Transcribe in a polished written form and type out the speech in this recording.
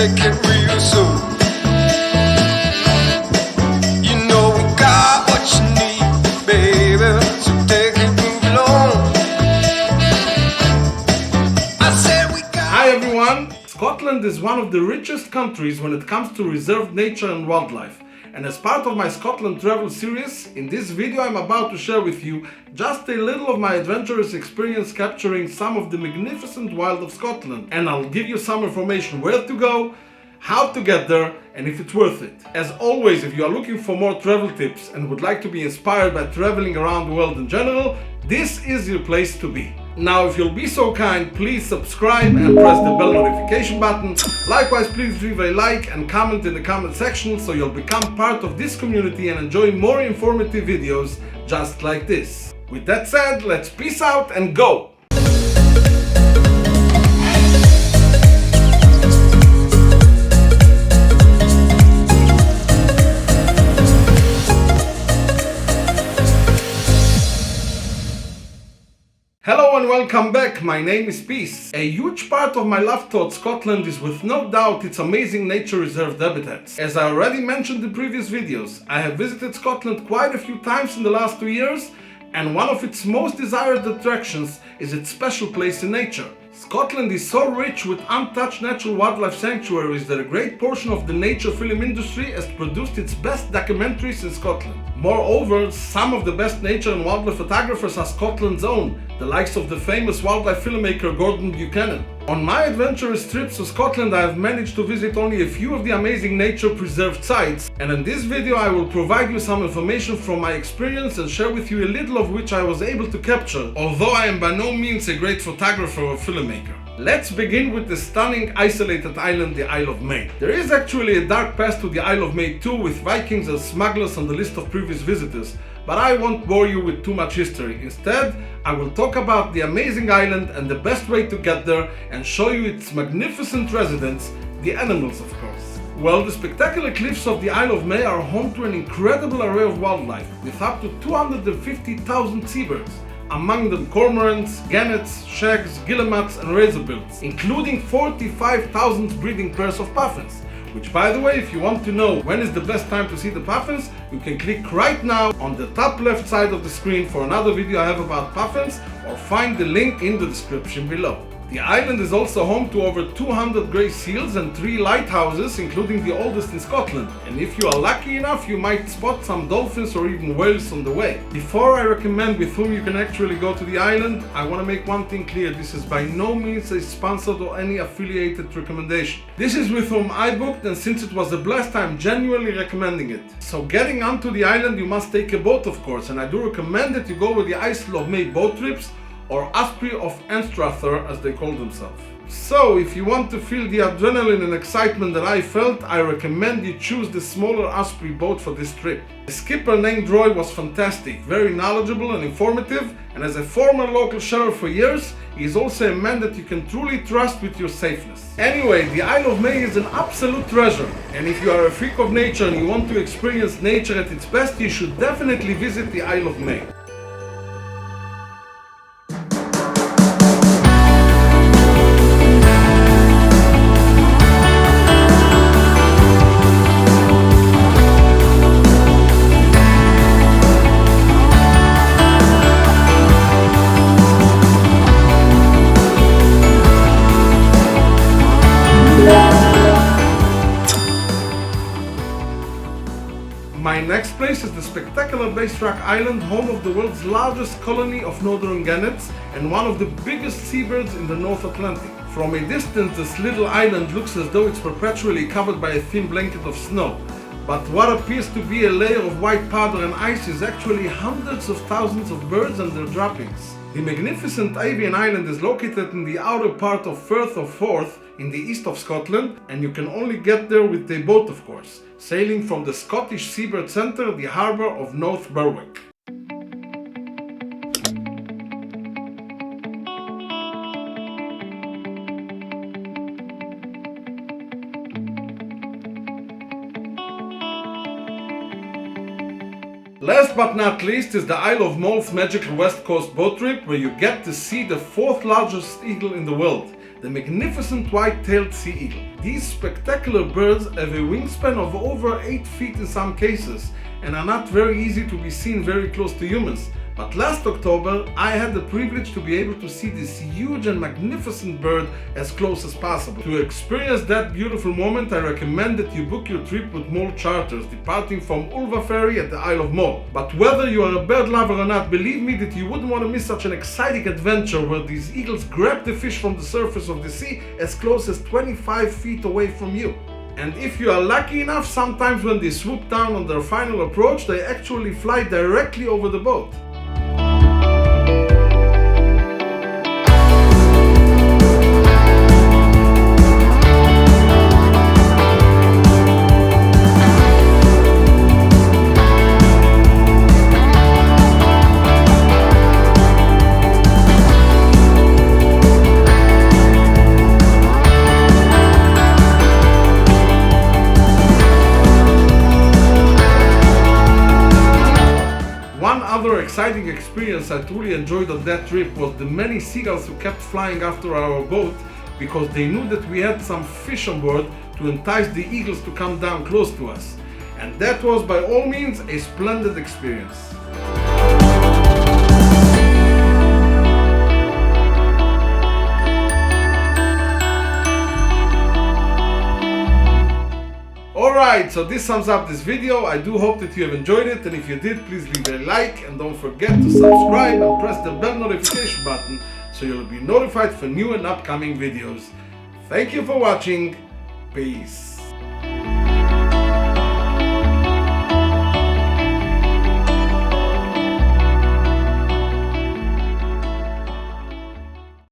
take it real soon. You know we got what you need, baby, so take it, move along. I said we got. Hi everyone! Scotland is one of the richest countries when it comes to reserved nature and wildlife. And as part of my Scotland travel series, in this video I'm about to share with you just a little of my adventurous experience capturing some of the magnificent wild of Scotland. And I'll give you some information where to go, how to get there, and if it's worth it. As always, if you are looking for more travel tips and would like to be inspired by traveling around the world in general, this is your place to be. Now, if you'll be so kind, please subscribe and press the bell notification button. Likewise, please leave a like and comment in the comment section so you'll become part of this community and enjoy more informative videos just like this. With that said, let's peace out and go! Hello and welcome back, my name is Peace. A huge part of my love towards Scotland is with no doubt its amazing nature reserved habitats. As I already mentioned in previous videos, I have visited Scotland quite a few times in the last 2 years, and one of its most desired attractions is its special place in nature. Scotland is so rich with untouched natural wildlife sanctuaries that a great portion of the nature film industry has produced its best documentaries in Scotland. Moreover, some of the best nature and wildlife photographers are Scotland's own, the likes of the famous wildlife filmmaker Gordon Buchanan. On my adventurous trips to Scotland, I have managed to visit only a few of the amazing nature preserved sites, and in this video I will provide you some information from my experience and share with you a little of which I was able to capture, although I am by no means a great photographer or filmmaker. Let's begin with the stunning isolated island, the Isle of Mull. There is actually a dark past to the Isle of Mull too, with Vikings as smugglers on the list of previous visitors, but I won't bore you with too much history. Instead, I will talk about the amazing island and the best way to get there and show you its magnificent residents, the animals of course. Well, the spectacular cliffs of the Isle of Mull are home to an incredible array of wildlife, with up to 250,000 seabirds. Among them cormorants, gannets, shags, guillemots and razorbills, including 45,000 breeding pairs of puffins. Which, by the way, if you want to know when is the best time to see the puffins, you can click right now on the top left side of the screen for another video I have about puffins, or find the link in the description below. The island is also home to over 200 grey seals and 3 lighthouses, including the oldest in Scotland. And if you are lucky enough, you might spot some dolphins or even whales on the way. Before I recommend with whom you can actually go to the island, I want to make one thing clear: this is by no means a sponsored or any affiliated recommendation. This is with whom I booked, and since it was a blast, I'm genuinely recommending it. So getting onto the island, you must take a boat of course, and I do recommend that you go with the Isle of Mull boat trips, or Osprey of Anstruther as they call themselves. So if you want to feel the adrenaline and excitement that I felt, I recommend you choose the smaller Osprey boat for this trip. The skipper named Roy was fantastic, very knowledgeable and informative, and as a former local sheriff for years, he is also a man that you can truly trust with your safeness. Anyway, the Isle of Mull is an absolute treasure, and if you are a freak of nature and you want to experience nature at its best, you should definitely visit the Isle of Mull. My next place is the spectacular Bastrac Island, home of the world's largest colony of northern gannets and one of the biggest seabirds in the North Atlantic. From a distance, this little island looks as though it's perpetually covered by a thin blanket of snow. But what appears to be a layer of white powder and ice is actually hundreds of thousands of birds and their droppings. The magnificent Avian Island is located in the outer part of Firth of Forth in the east of Scotland, and you can only get there with a boat of course, sailing from the Scottish Seabird Centre, the harbour of North Berwick. Last but not least is the Isle of Mull's magical West Coast boat trip, where you get to see the 4th largest eagle in the world. the magnificent white-tailed sea eagle. These spectacular birds have a wingspan of over 8 feet in some cases and are not very easy to be seen very close to humans. But last October, I had the privilege to be able to see this huge and magnificent bird as close as possible. To experience that beautiful moment, I recommend that you book your trip with Mull Charters, departing from Ulva Ferry at the Isle of Mull. But whether you are a bird lover or not, believe me that you wouldn't want to miss such an exciting adventure where these eagles grab the fish from the surface of the sea as close as 25 feet away from you. And if you are lucky enough, sometimes when they swoop down on their final approach, they actually fly directly over the boat. Another exciting experience I truly enjoyed on that trip was the many seagulls who kept flying after our boat because they knew that we had some fish on board to entice the eagles to come down close to us. And that was by all means a splendid experience. Alright, so this sums up this video. I do hope that you have enjoyed it, and if you did, please leave a like and don't forget to subscribe and press the bell notification button so you'll be notified for new and upcoming videos. Thank you for watching. Peace.